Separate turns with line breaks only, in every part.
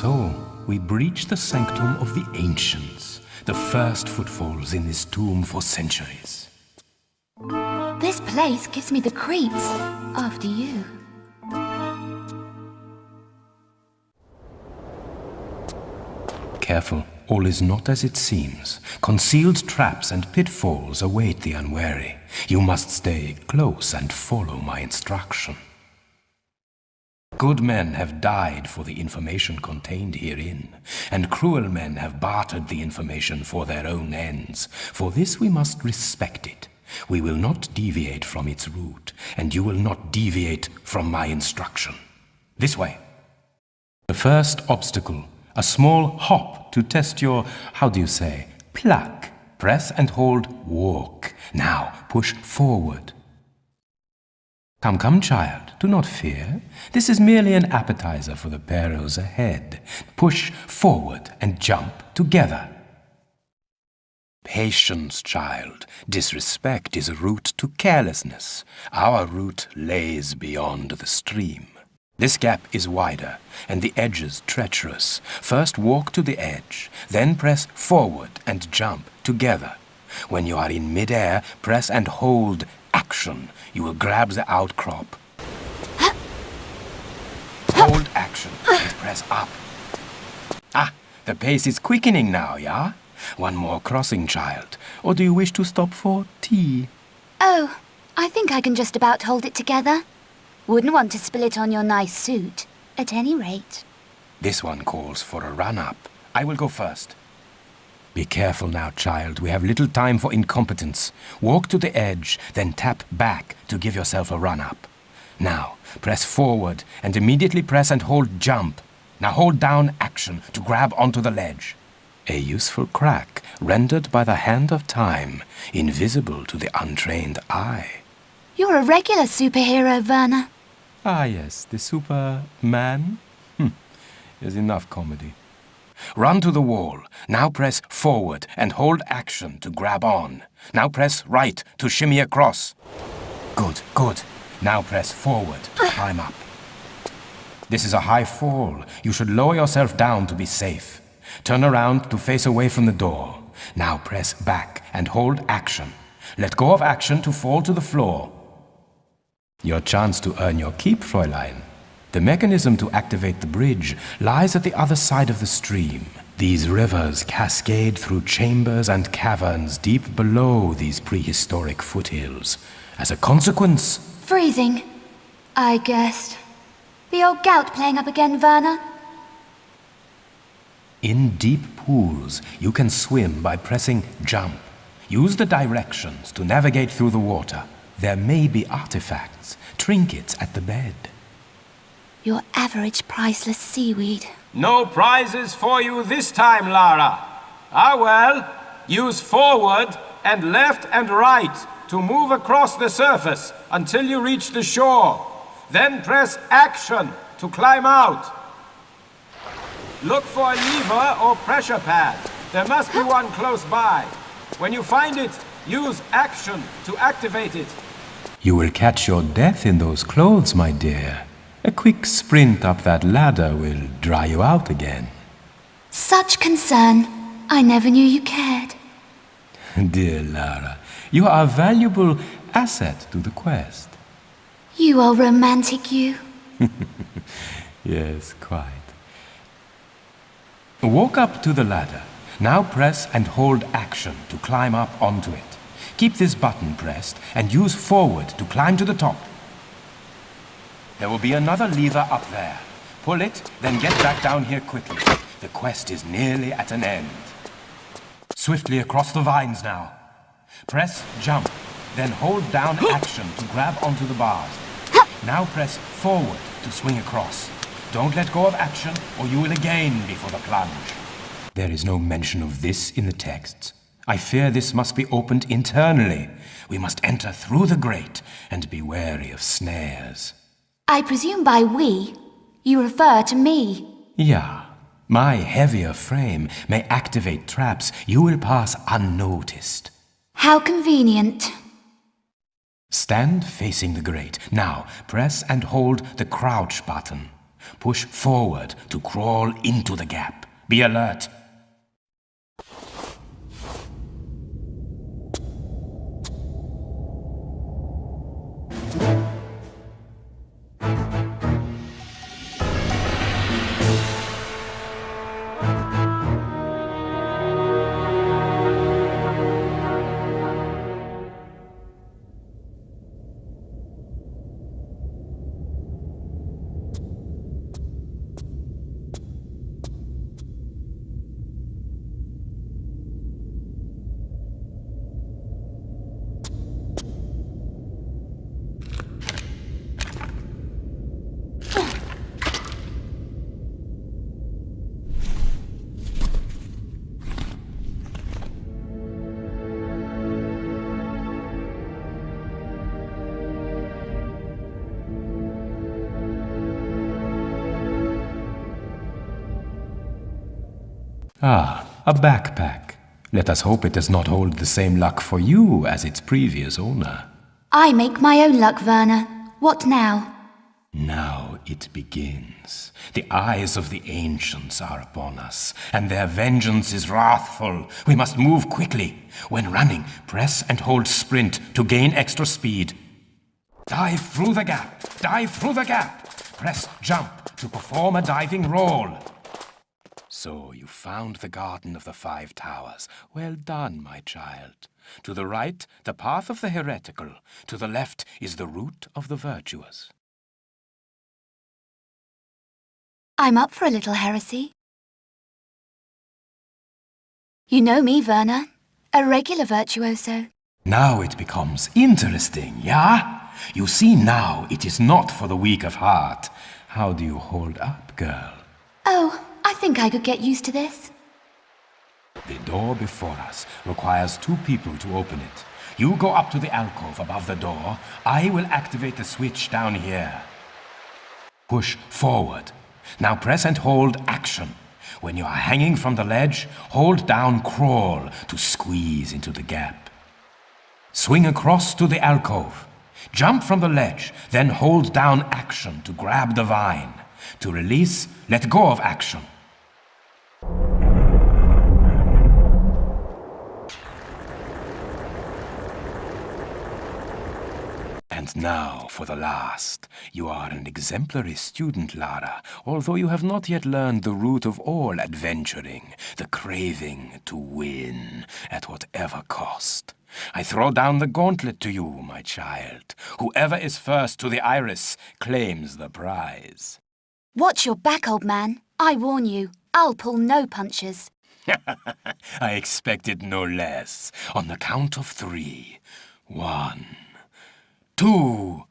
so, we breach the sanctum of the ancients, the first footfalls in this tomb for centuries.
This place gives me the creeps. After you.
Careful, all is not as it seems. Concealed traps and pitfalls await the unwary. You must stay close and follow my instruction. Good men have died for the information contained herein, and cruel men have bartered the information for their own ends. For this we must respect it. We will not deviate from its route, and you will not deviate from my instruction. This way. The first obstacle, a small hop to test your, how do you say, pluck. Press and hold walk. Now push forward. Come, come, child, do not fear. This is merely an appetizer for the perils ahead. Push forward and jump together. Patience, child. Disrespect is a route to carelessness. Our route lays beyond the stream. This gap is wider, and the edges treacherous. First walk to the edge, then press forward and jump together. When you are in mid-air, press and hold action. You will grab the outcrop. Hold action and press up. Ah, the pace is quickening now, yeah? One more crossing, child. Or do you wish to stop for tea?
Oh, I think I can just about hold it together. Wouldn't want to spill it on your nice suit, at any rate.
This one calls for a run-up. I will go first. Be careful now, child. We have little time for incompetence. Walk to the edge, then tap back to give yourself a run-up. Now, press forward and immediately press and hold jump. Now hold down action to grab onto the ledge. A useful crack rendered by the hand of time, invisible to the untrained eye.
You're a regular superhero, Werner.
Ah, yes, the Superman. There's enough comedy. Run to the wall. Now press forward and hold action to grab on. Now press right to shimmy across. Good, good. Now press forward to climb up. This is a high fall. You should lower yourself down to be safe. Turn around to face away from the door. Now press back and hold action. Let go of action to fall to the floor. Your chance to earn your keep, Fräulein. The mechanism to activate the bridge lies at the other side of the stream. These rivers cascade through chambers and caverns deep below these prehistoric foothills. As a consequence...
Freezing, I guessed. The old gout playing up again, Werner?
In deep pools, you can swim by pressing jump. Use the directions to navigate through the water. There may be artifacts, trinkets at the bed.
Your average priceless seaweed.
No prizes for you this time, Lara. Ah well, use forward and left and right to move across the surface until you reach the shore. Then press action to climb out. Look for a lever or pressure pad. There must be one close by. When you find it, use action to activate it.
You will catch your death in those clothes, my dear. A quick sprint up that ladder will dry you out again.
Such concern. I never knew you cared.
Dear Lara, you are a valuable asset to the quest.
You are romantic, you.
Yes, quite. Walk up to the ladder. Now press and hold action to climb up onto it. Keep this button pressed and use forward to climb to the top. There will be another lever up there. Pull it, then get back down here quickly. The quest is nearly at an end. Swiftly across the vines now. Press jump, then hold down action to grab onto the bars. Now press forward to swing across. Don't let go of action or you will again be for the plunge. There is no mention of this in the texts. I fear this must be opened internally. We must enter through the grate and be wary of snares.
I presume by we, you refer to me.
Yeah. My heavier frame may activate traps you will pass unnoticed.
How convenient.
Stand facing the grate. Now, press and hold the crouch button. Push forward to crawl into the gap. Be alert. Ah, a backpack. Let us hope it does not hold the same luck for you as its previous owner.
I make my own luck, Werner. What now?
Now it begins. The eyes of the ancients are upon us, and their vengeance is wrathful. We must move quickly. When running, press and hold sprint to gain extra speed. Dive through the gap! Dive through the gap! Press jump to perform a diving roll. So you found the Garden of the Five Towers. Well done, my child. To the right, the path of the heretical. To the left is the route of the virtuous.
I'm up for a little heresy. You know me, Werner. A regular virtuoso.
Now it becomes interesting, yeah? You see now it is not for the weak of heart. How do you hold up, girl?
Oh, I think I could get used to this.
The door before us requires 2 people to open it. You go up to the alcove above the door. I will activate the switch down here. Push forward. Now press and hold action. When you are hanging from the ledge, hold down crawl to squeeze into the gap. Swing across to the alcove. Jump from the ledge, then hold down action to grab the vine. To release, let go of action. And now for the last. You are an exemplary student, Lara, although you have not yet learned the root of all adventuring, the craving to win at whatever cost. I throw down the gauntlet to you, my child. Whoever is first to the iris claims the prize.
Watch your back, old man. I warn you, I'll pull no punches.
I expected no less. On the count of 3. 1, 2...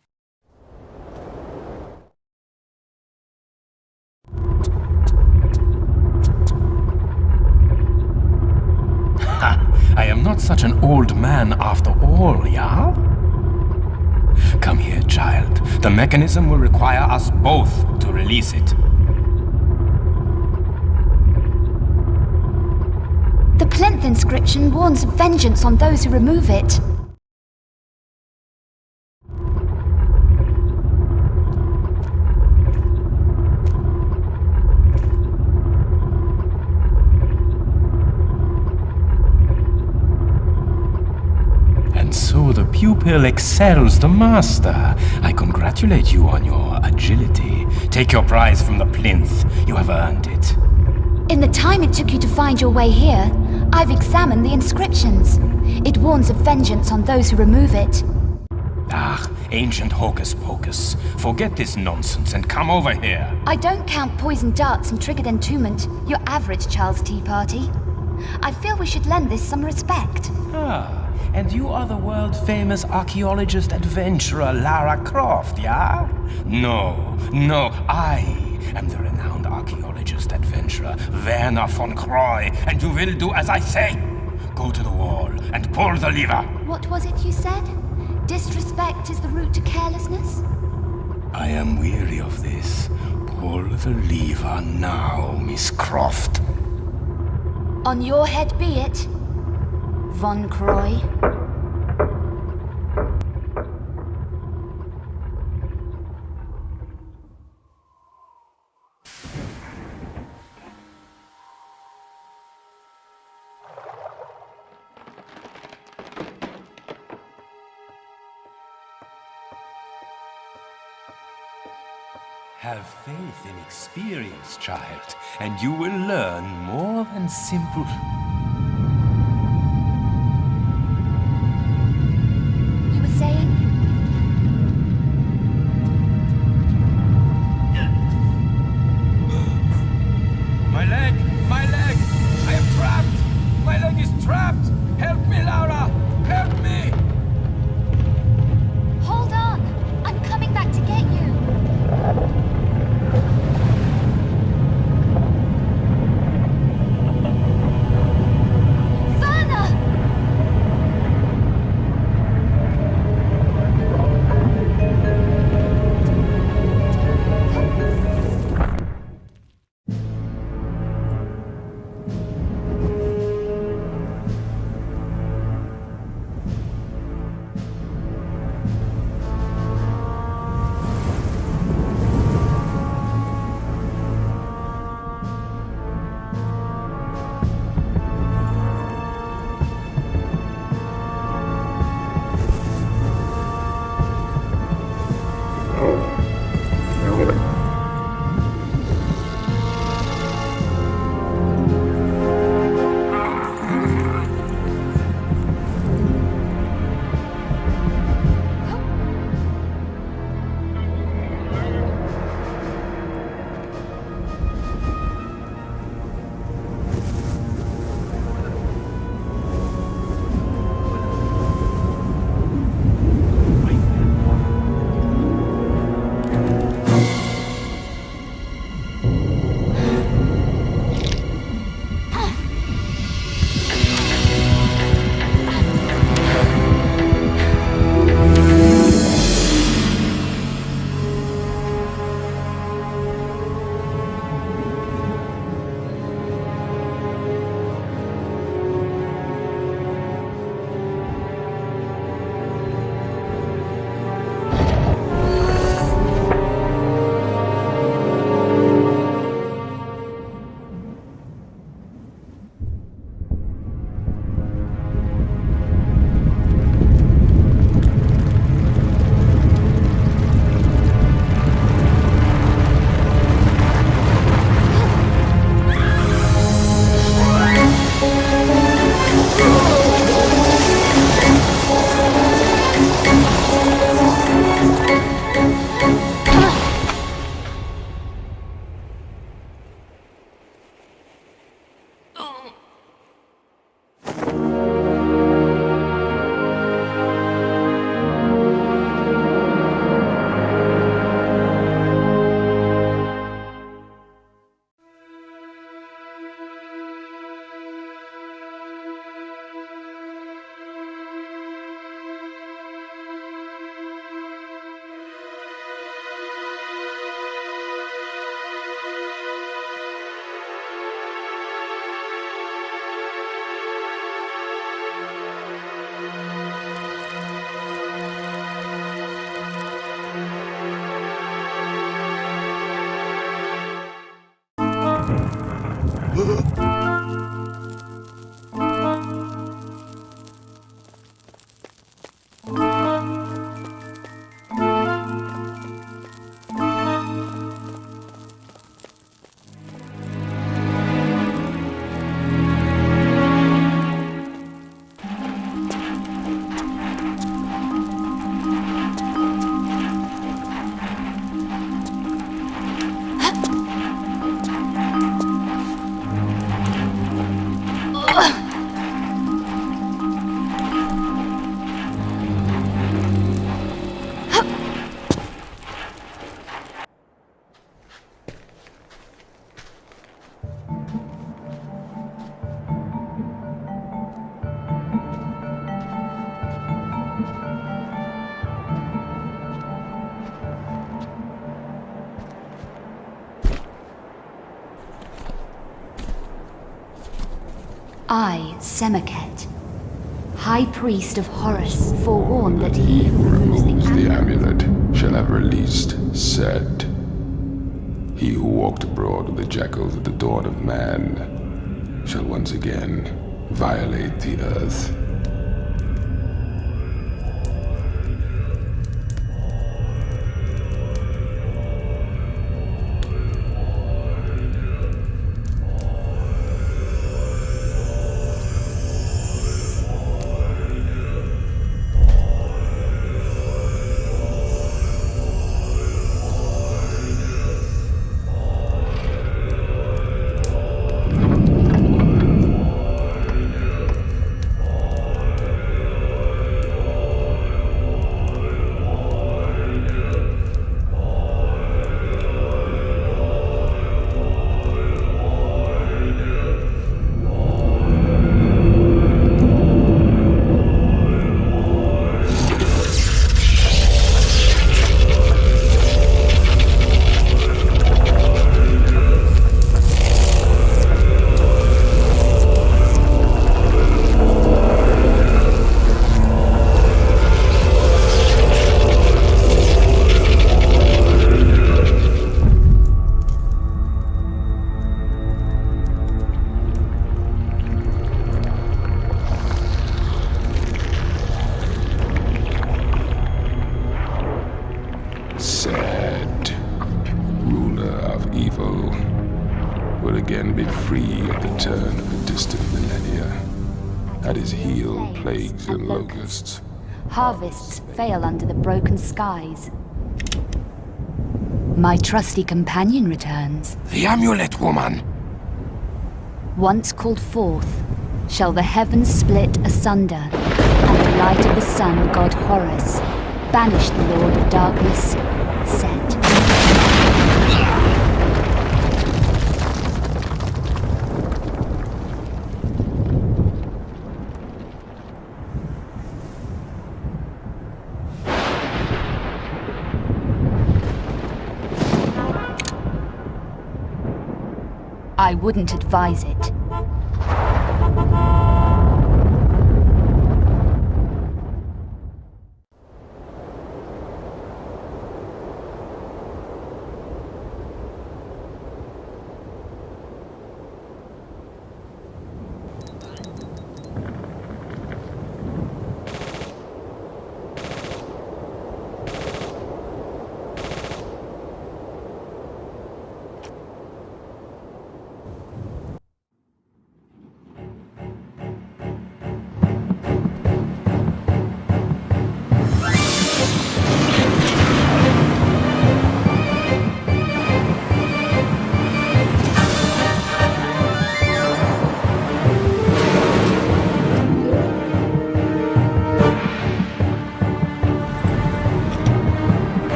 I am not such an old man after all, yeah? Come here, child. The mechanism will require us both to release it.
The plinth inscription warns of vengeance on those who remove it.
And so the pupil excels the master. I congratulate you on your agility. Take your prize from the plinth. You have earned it.
In the time it took you to find your way here, I've examined the inscriptions. It warns of vengeance on those who remove it.
Ah, ancient hocus pocus. Forget this nonsense and come over here.
I don't count poisoned darts and triggered entombment, your average Charles Tea Party. I feel we should lend this some respect.
Ah, and you are the world-famous archaeologist adventurer Lara Croft, yeah? No, I am the renowned archaeologist adventurer Werner von Croy, and you will do as I say. Go to the wall and pull the lever.
What was it you said? Disrespect is the route to carelessness?
I am weary of this. Pull the lever now, Miss Croft.
On your head be it, Von Croy.
Have faith in experience, child, and you will learn more than simple...
You were saying?
My leg! My leg! I am trapped! My leg is trapped! Help me, Lara! Help me!
Hold on! I'm coming back to get you! I, Semaket, High Priest of Horus, forewarn that he who removes
the amulet shall have released said. He who walked abroad with the jackals at the dawn of man shall once again violate the earth. free at the turn of the distant millennia. At his heel, plagues and locusts.
Harvests fail under the broken skies. My trusty companion returns.
The amulet, woman!
Once called forth, shall the heavens split asunder, and the light of the sun, god Horus, banish the Lord of Darkness, Set. I wouldn't advise it.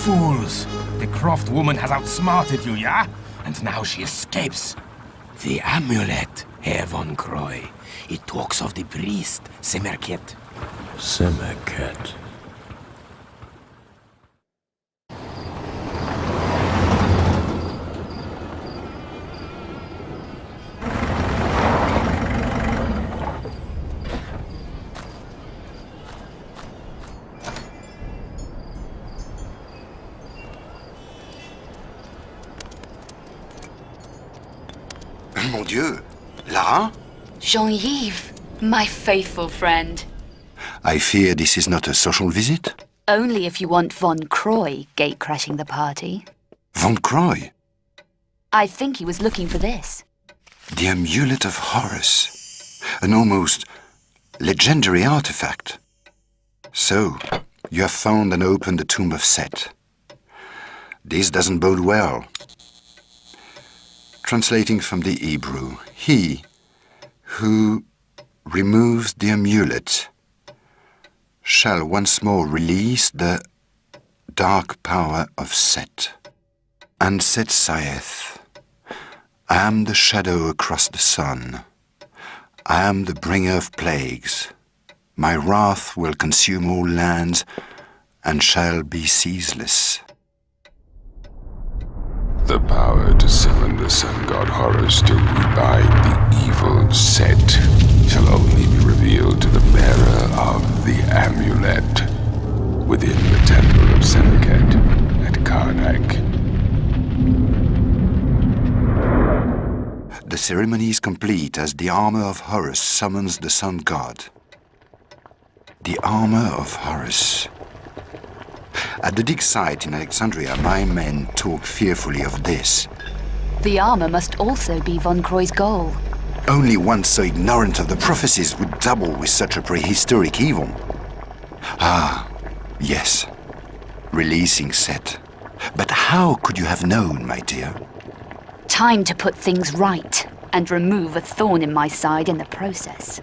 Fools! The Croft woman has outsmarted you, yeah? And now she escapes. The amulet, Herr von Croy. It talks of the priest, Semerket.
Semerket.
Mon Dieu! Lara?
Jean-Yves, my faithful friend.
I fear this is not a social visit?
Only if you want Von Croy gate-crashing the party.
Von Croy?
I think he was looking for this.
The amulet of Horus. An almost legendary artifact. So, you have found and opened the tomb of Set. This doesn't bode well. Translating from the Hebrew, he who removes the amulet shall once more release the dark power of Set. And Set saith, I am the shadow across the sun. I am the bringer of plagues. My wrath will consume all lands and shall be ceaseless.
The power to summon the sun god Horus to rebind the evil Set shall only be revealed to the bearer of the amulet within the temple of Semerket at Karnak.
The ceremony is complete as the armor of Horus summons the sun god. The armor of Horus. At the dig site in Alexandria, my men talk fearfully of this.
The armor must also be Von Croy's goal.
Only one so ignorant of the prophecies would dabble with such a prehistoric evil. Ah, yes. Releasing Set. But how could you have known, my dear?
Time to put things right and remove a thorn in my side in the process.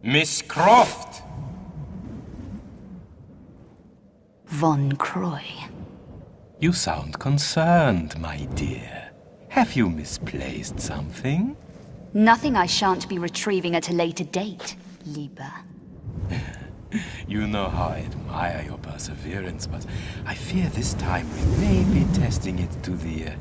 Miss Croft!
Von Croy.
You sound concerned, my dear. Have you misplaced something?
Nothing I shan't be retrieving at a later date, Lieber.
You know how I admire your perseverance, but I fear this time we may be testing it to the,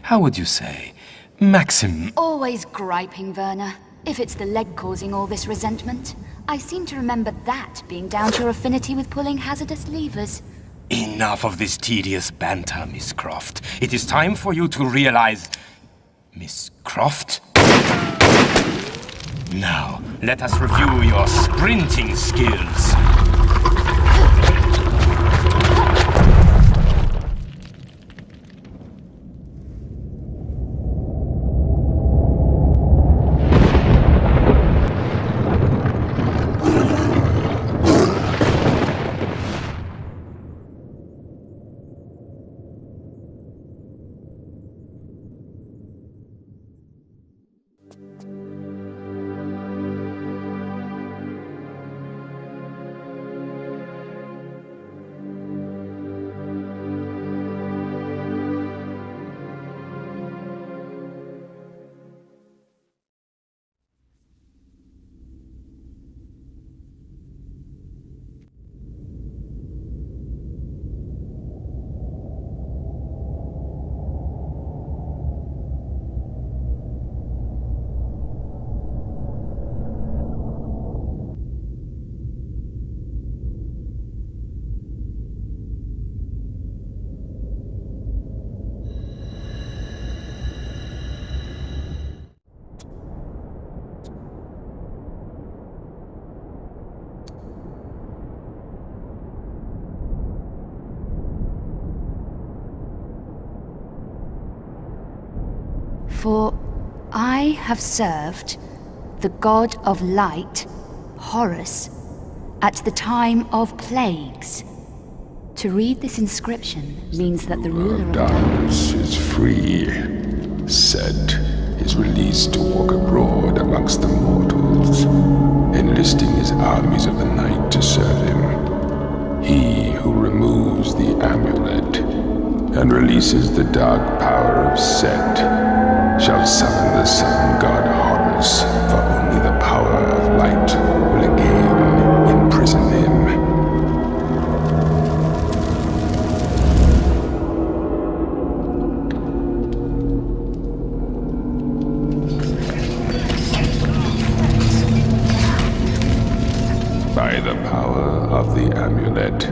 how would you say, maximum.
Always griping, Werner. If it's the leg causing all this resentment, I seem to remember that being down to your affinity with pulling hazardous levers.
Enough of this tedious banter, Miss Croft. It is time for you to realize... Miss Croft? Now, let us review your sprinting skills.
For I have served the god of light, Horus, at the time of plagues. To read this inscription means that the ruler of
Darkness is free. Set is released to walk abroad amongst the mortals, enlisting his armies of the night to serve him. He who removes the amulet and releases the dark power of Set shall summon the sun god Horus, for only the power of light will again imprison him. By the power of the amulet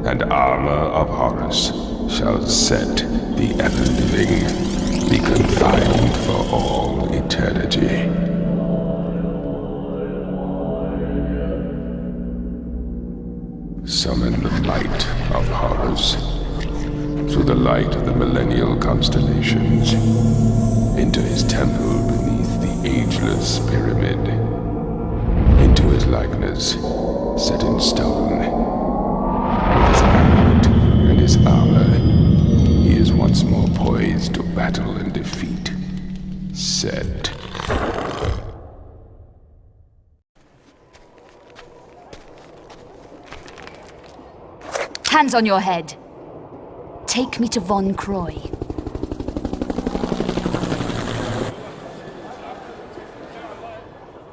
and armor of Horus shall Set, the ever-living, be confined for all eternity. Summon the light of Horus through the light of the millennial constellations into his temple beneath the ageless pyramid, into his likeness set in stone. With his amulet and his armor, he is once more poised to battle and defeat Set.
Hands on your head. Take me to Von Croy.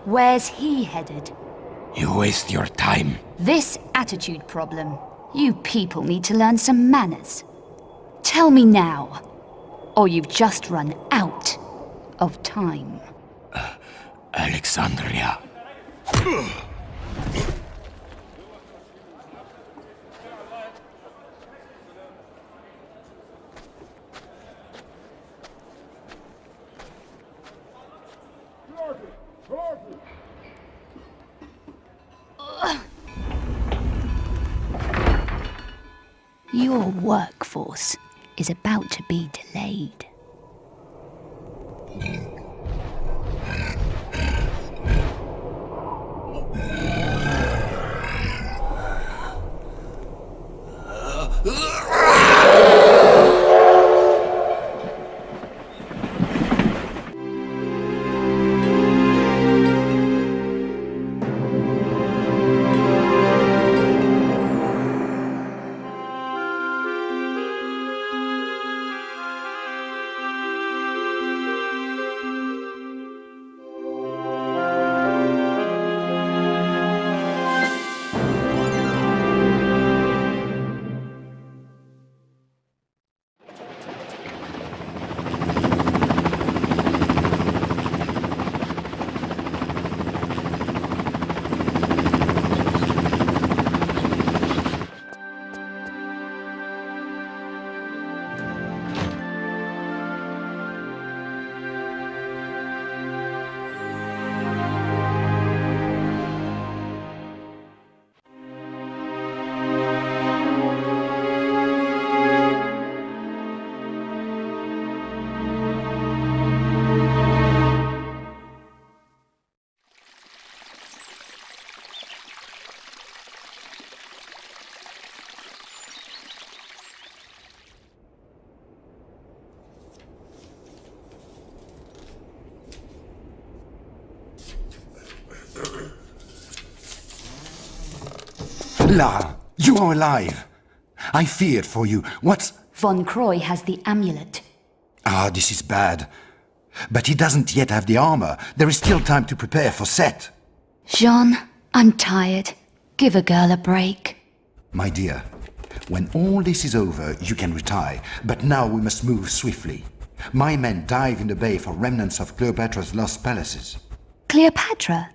Where's he headed?
You waste your time.
This attitude problem. You people need to learn some manners. Tell me now, or you've just run out of time.
Alexandria.
Your workforce is about to be delayed.
Lara, you are alive. I feared for you. What's...
Von Croy has the amulet.
Ah, this is bad. But he doesn't yet have the armor. There is still time to prepare for Set.
Jean, I'm tired. Give a girl a break.
My dear, when all this is over, you can retire. But now we must move swiftly. My men dive in the bay for remnants of Cleopatra's lost palaces.
Cleopatra?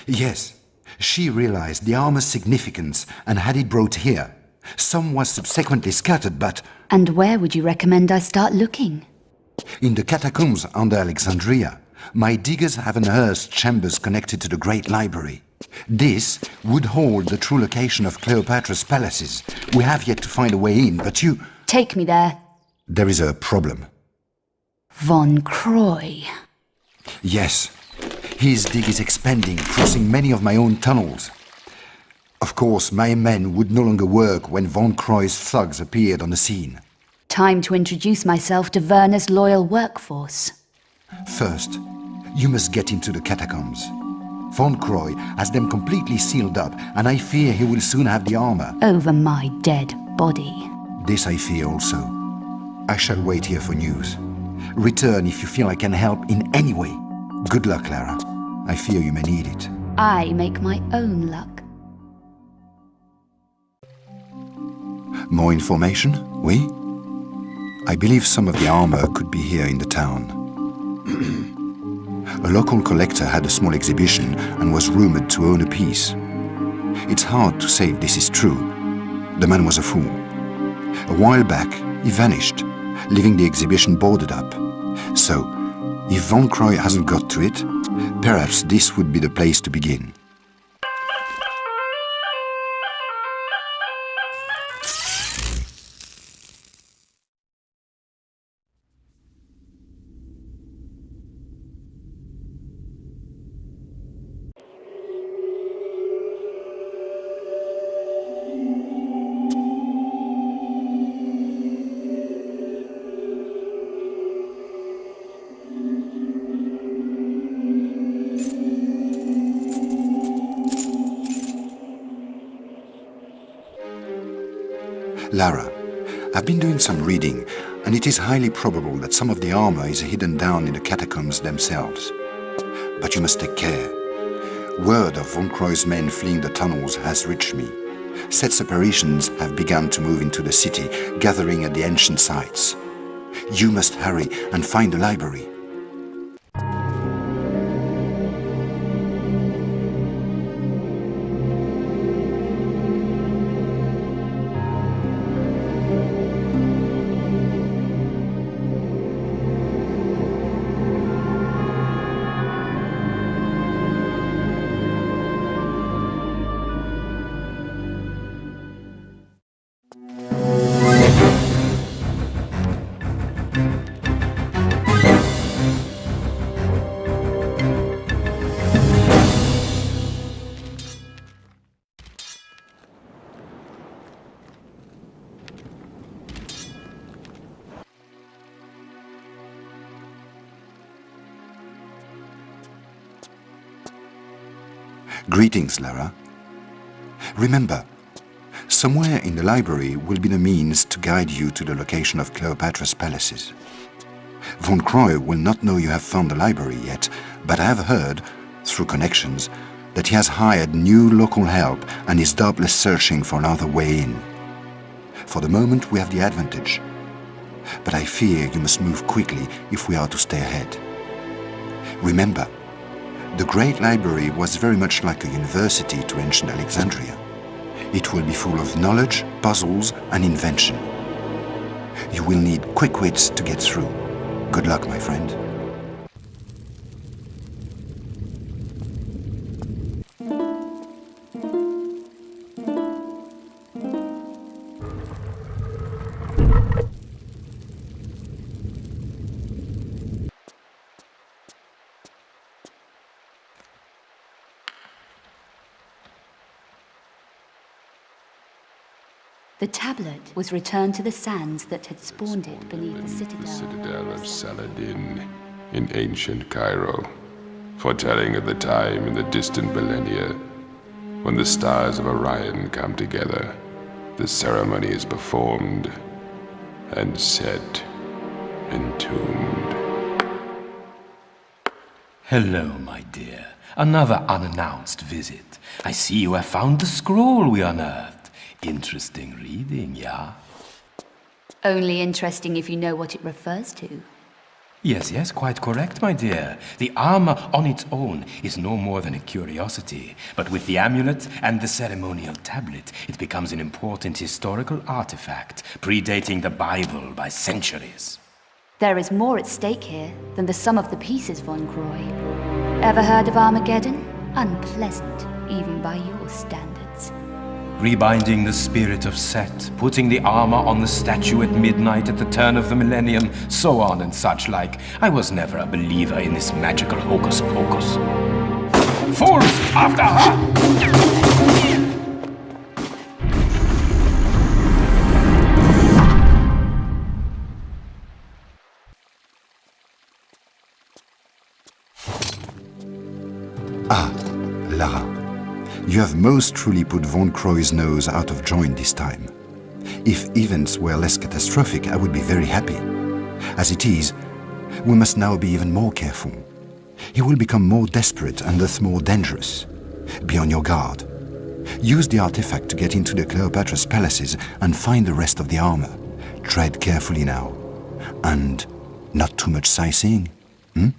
Yes. She realized the armor's significance and had it brought here. Some was subsequently scattered, but...
And where would you recommend I start looking?
In the catacombs under Alexandria, my diggers have unearthed chambers connected to the Great Library. This would hold the true location of Cleopatra's palaces. We have yet to find a way in, but you...
Take me there.
There is a problem.
Von Croy.
Yes. His dig is expanding, crossing many of my own tunnels. Of course, my men would no longer work when Von Croy's thugs appeared on the scene.
Time to introduce myself to Werner's loyal workforce.
First, you must get into the catacombs. Von Croy has them completely sealed up, and I fear he will soon have the armor.
Over my dead body.
This I fear also. I shall wait here for news. Return if you feel I can help in any way. Good luck, Clara. I fear you may need it.
I make my own luck.
More information? Oui? I believe some of the armor could be here in the town. A local collector had a small exhibition and was rumored to own a piece. It's hard to say if this is true. The man was a fool. A while back, he vanished, leaving the exhibition boarded up. So, if Von Croy hasn't got to it, perhaps this would be the place to begin. Lara, I've been doing some reading, and it is highly probable that some of the armor is hidden down in the catacombs themselves. But you must take care. Word of Von Croy's men fleeing the tunnels has reached me. Set's operations have begun to move into the city, gathering at the ancient sites. You must hurry and find the library. Greetings, Lara. Remember, somewhere in the library will be the means to guide you to the location of Cleopatra's palaces. Von Croy will not know you have found the library yet, but I have heard, through connections, that he has hired new local help and is doubtless searching for another way in. For the moment, we have the advantage. But I fear you must move quickly if we are to stay ahead. Remember, the Great Library was very much like a university to ancient Alexandria. It will be full of knowledge, puzzles, and invention. You will need quick wits to get through. Good luck, my friend.
The tablet was returned to the sands that had spawned it beneath the citadel.
The citadel of Saladin in ancient Cairo, foretelling of the time in the distant millennia When the stars of Orion come together, the ceremony is performed and set, entombed.
Hello, my dear. Another unannounced visit. I see you have found the scroll we unearthed. Interesting reading, yeah?
Only interesting if you know what it refers to.
Yes, quite correct, my dear. The armor on its own is no more than a curiosity, but with the amulet and the ceremonial tablet, it becomes an important historical artifact, predating the Bible by centuries.
There is more at stake here than the sum of the pieces, Von Croy. Ever heard of Armageddon? Unpleasant, even by your standards.
Rebinding the spirit of Set, putting the armor on the statue at midnight at the turn of the millennium, so on and such like. I was never a believer in this magical hocus pocus. Fools! After her!
Lara, you have most truly put Von Croy's nose out of joint this time. If events were less catastrophic, I would be very happy. As it is, we must now be even more careful. He will become more desperate and thus more dangerous. Be on your guard. Use the artifact to get into the Cleopatra's palaces and find the rest of the armor. Tread carefully now. And not too much sightseeing, hmm?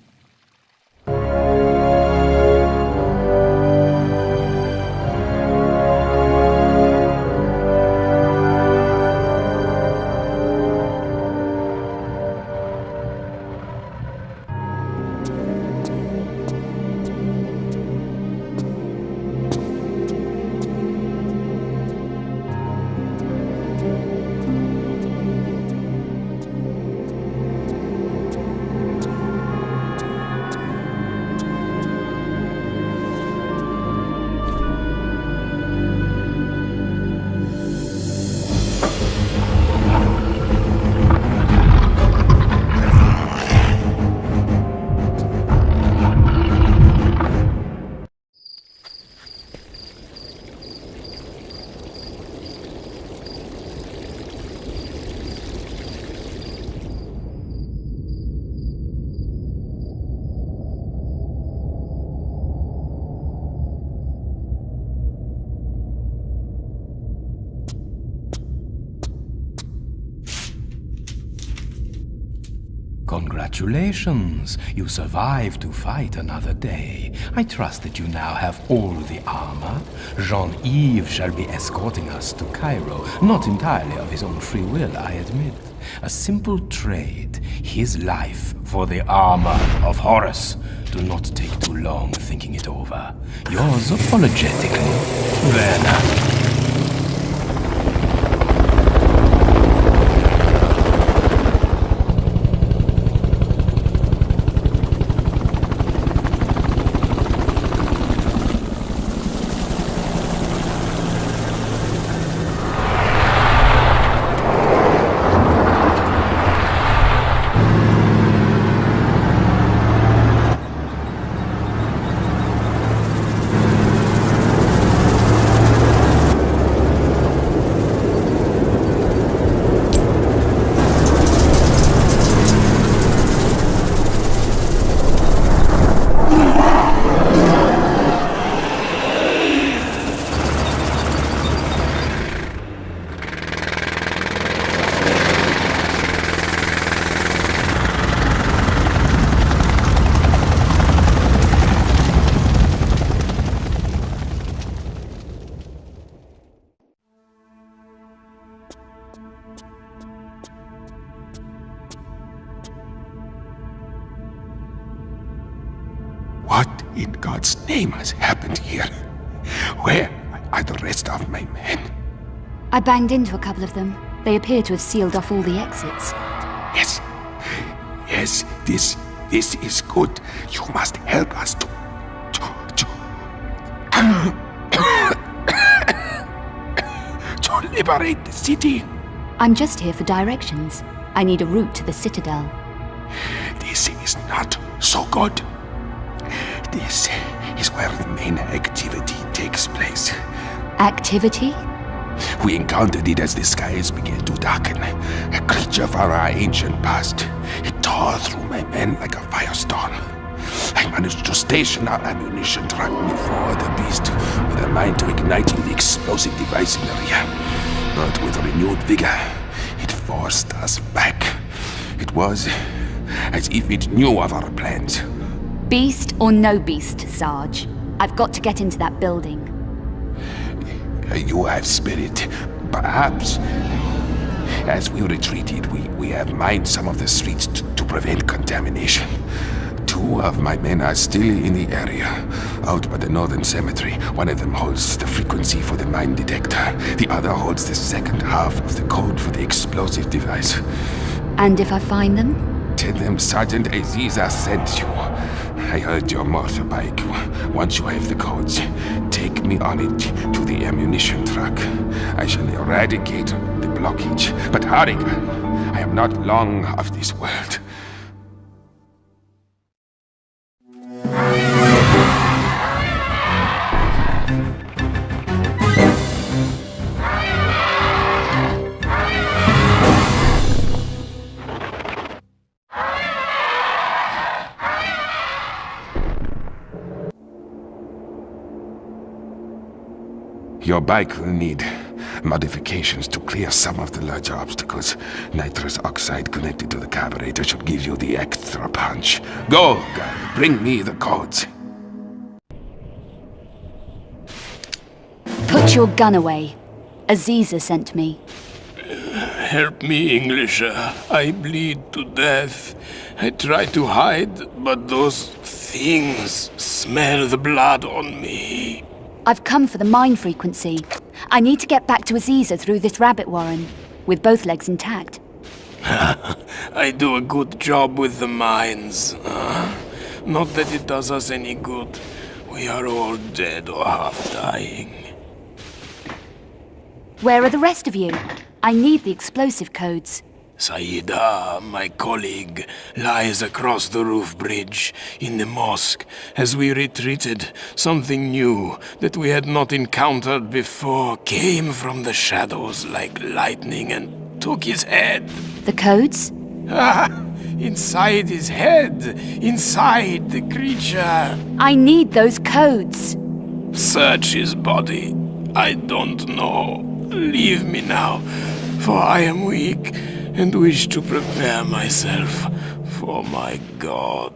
Congratulations! You survived to fight another day. I trust that you now have all the armor. Jean-Yves shall be escorting us to Cairo, not entirely of his own free will, I admit. A simple trade, his life for the armor of Horus. Do not take too long thinking it over. Yours apologetically, Werner.
What in God's name has happened here? Where are the rest of my men?
I banged into a couple of them. They appear to have sealed off all the exits.
Yes, this is good. You must help us to liberate the city.
I'm just here for directions. I need a route to the Citadel.
This is not so good. This is where the main activity takes place.
Activity?
We encountered it as the skies began to darken. A creature from our ancient past. It tore through my men like a firestorm. I managed to station our ammunition truck before the beast, with a mind to igniting the explosive device in the rear. But with renewed vigor, it forced us back. It was as if it knew of our plans.
Beast or no beast, Sarge? I've got to get into that building.
You have spirit, perhaps. As we retreated, we have mined some of the streets to prevent contamination. 2 of my men are still in the area, out by the northern cemetery. One of them holds the frequency for the mine detector. The other holds the second half of the code for the explosive device.
And if I find them?
Tell them Sergeant Aziza sent you. I heard your motorbike. Once you have the codes, take me on it to the ammunition truck. I shall eradicate the blockage. But hurry, I am not long of this world. Your bike will need modifications to clear some of the larger obstacles. Nitrous oxide connected to the carburetor should give you the extra punch. Go, girl, bring me the codes.
Put your gun away. Aziza sent me.
Help me, English. I bleed to death. I try to hide, but those things smell the blood on me.
I've come for the mine frequency. I need to get back to Aziza through this rabbit warren, with both legs intact.
I do a good job with the mines. Not that it does us any good. We are all dead or half dying.
Where are the rest of you? I need the explosive codes.
Saida, my colleague, lies across the roof bridge in the mosque. As we retreated, something new that we had not encountered before came from the shadows like lightning and took his head.
The codes?
Inside his head, inside the creature.
I need those codes.
Search his body. I don't know. Leave me now, for I am weak and wish to prepare myself for my god.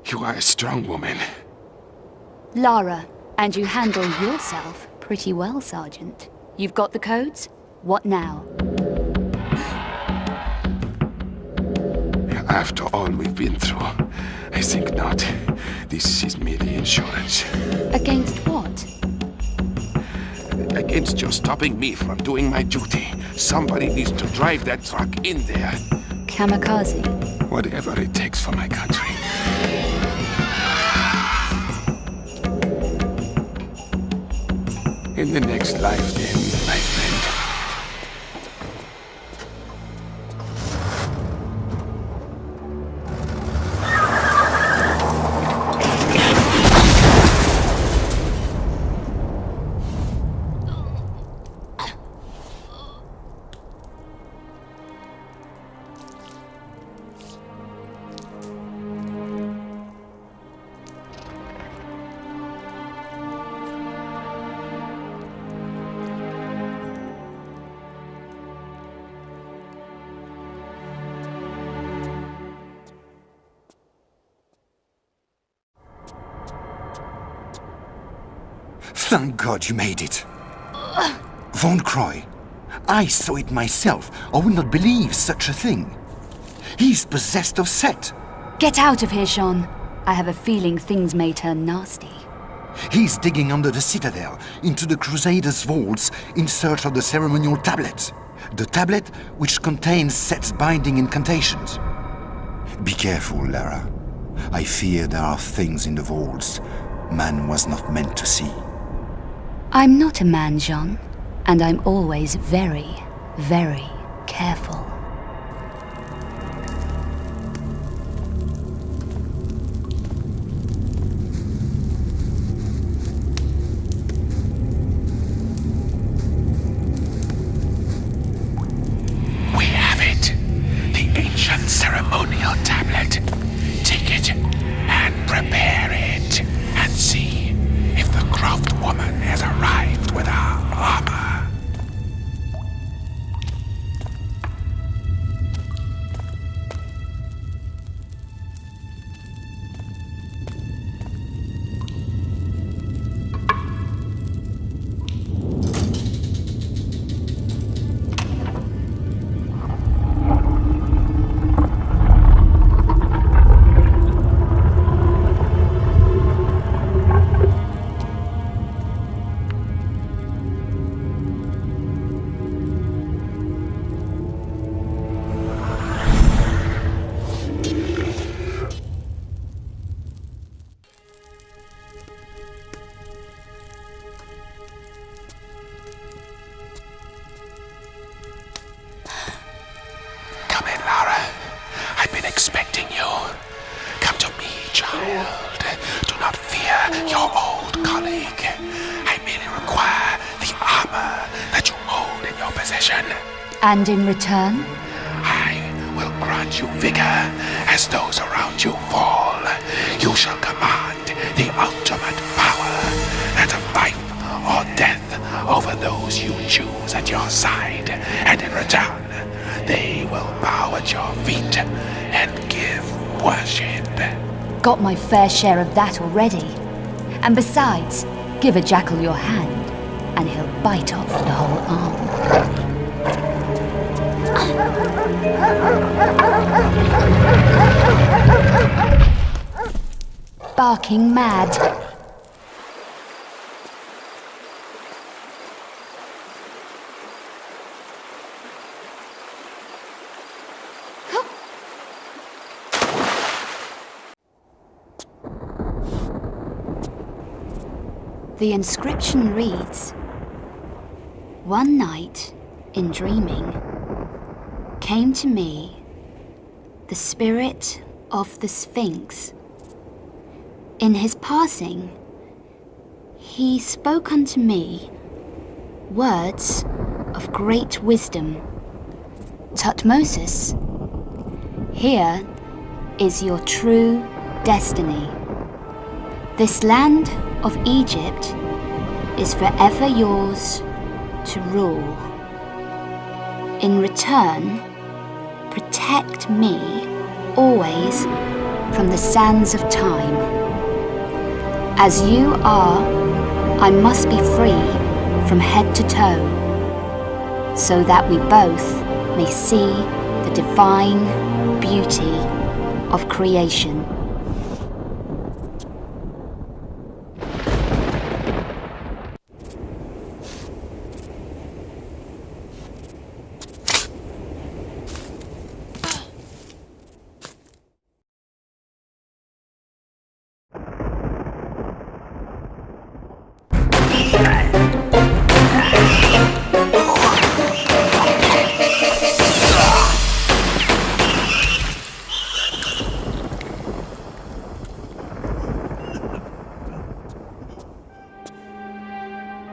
You are a strong woman.
Lara, and you handle yourself pretty well, Sergeant. You've got the codes? What now?
After all we've been through, I think not. This is merely insurance.
Against what?
Against your stopping me from doing my duty. Somebody needs to drive that truck in there.
Kamikaze.
Whatever it takes for my country. In the next life, then, my friend.
Thank God you made it. Von Croy, I saw it myself. I would not believe such a thing. He's possessed of Set.
Get out of here, Sean. I have a feeling things may turn nasty.
He's digging under the citadel, into the Crusaders' vaults, in search of the ceremonial tablet. The tablet which contains Set's binding incantations. Be careful, Lara. I fear there are things in the vaults man was not meant to see.
I'm not a man, Jean, and I'm always very, very careful.
We have it. The ancient ceremonial tablet. Take it and prepare it. And see if the Croft woman has arrived with our armor. Come in, Lara. I've been expecting you. Come to me, child. Do not fear your old colleague. I merely require the armor that you hold in your possession.
And in return?
I will grant you vigor as those around you fall. You shall command the ultimate power, that of life or death, over those you choose at your side. And in return, they will bow at your feet and give worship.
Got my fair share of that already. And besides, give a jackal your hand, and he'll bite off the whole arm. Barking mad. The inscription reads, "One night, in dreaming, came to me the spirit of the Sphinx. In his passing, he spoke unto me words of great wisdom. Tutmosis, here is your true destiny. This land of Egypt is forever yours to rule. In return, protect me always from the sands of time. As you are, I must be free from head to toe, so that we both may see the divine beauty of creation."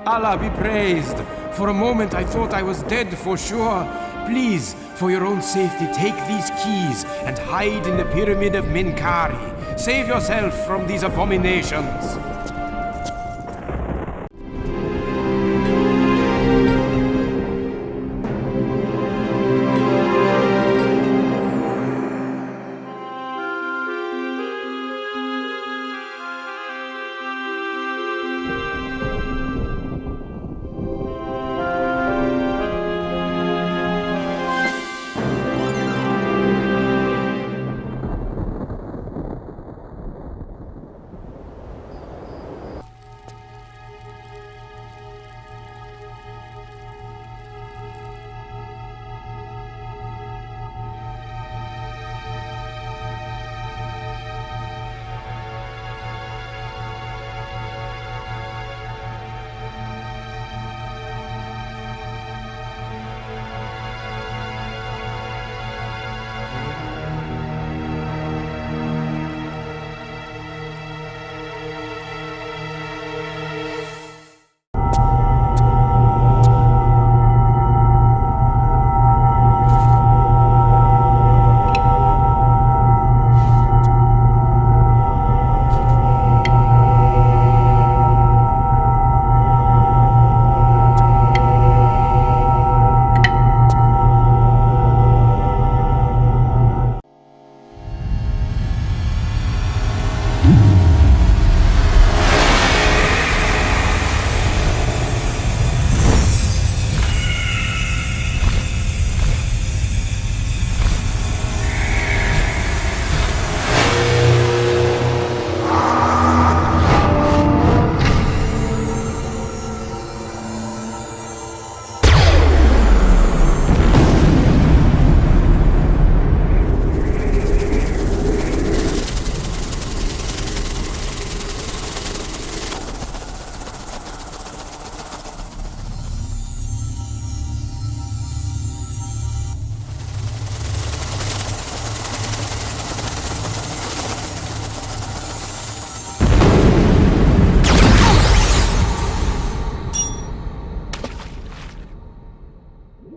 Allah be praised. For a moment I thought I was dead for sure. Please, for your own safety, take these keys and hide in the pyramid of Minkari. Save yourself from these abominations.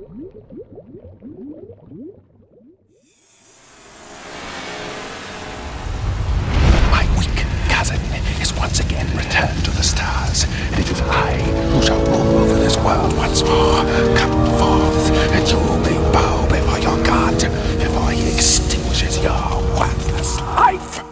My weak cousin is once again returned to the stars, and it is I who shall rule over this world once more. Come forth, and you may bow before your God, before he extinguishes your worthless life.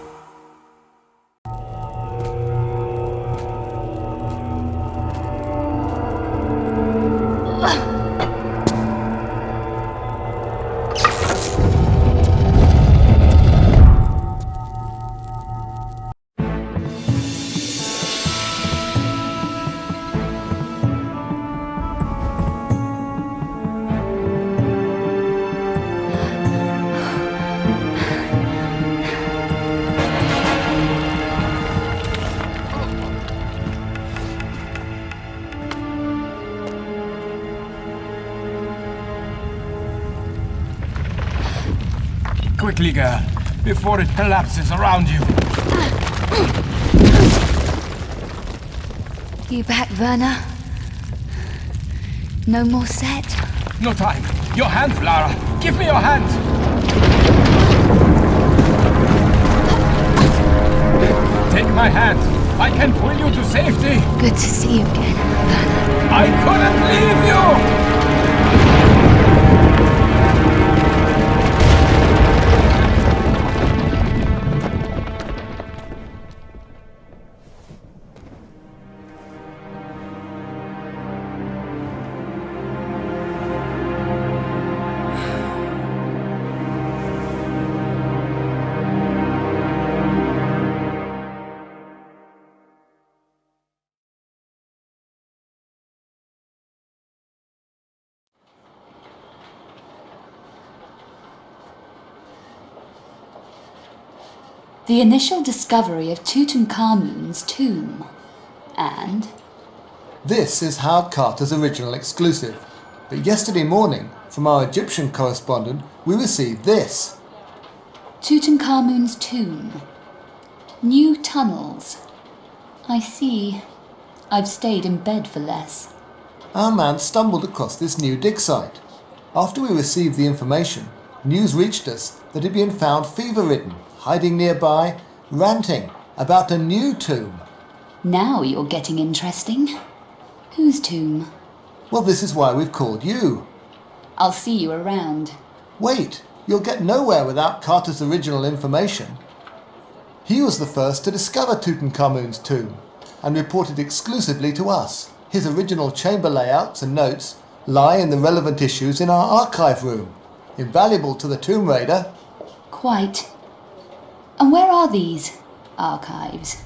Quickly, girl, before it collapses around you.
You back, Werner? No more set?
No time. Your hand, Lara. Give me your hand. Take my hand. I can pull you to safety.
Good to see you again, Werner.
I couldn't leave you!
The initial discovery of Tutankhamun's tomb. And?
This is Howard Carter's original exclusive. But yesterday morning, from our Egyptian correspondent, we received this.
Tutankhamun's tomb. New tunnels. I see. I've stayed in bed for less.
Our man stumbled across this new dig site. After we received the information, news reached us that he'd been found fever-ridden, hiding nearby, ranting about a new tomb.
Now you're getting interesting. Whose tomb?
Well, this is why we've called you.
I'll see you around.
Wait, you'll get nowhere without Carter's original information. He was the first to discover Tutankhamun's tomb and reported exclusively to us. His original chamber layouts and notes lie in the relevant issues in our archive room, invaluable to the Tomb Raider.
Quite. And where are these archives?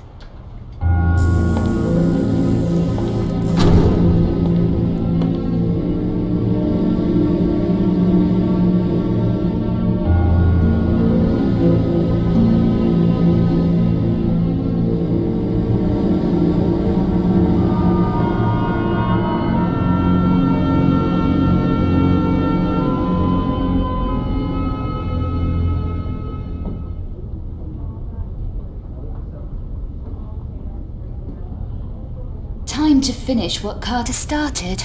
Time to finish what Carter started.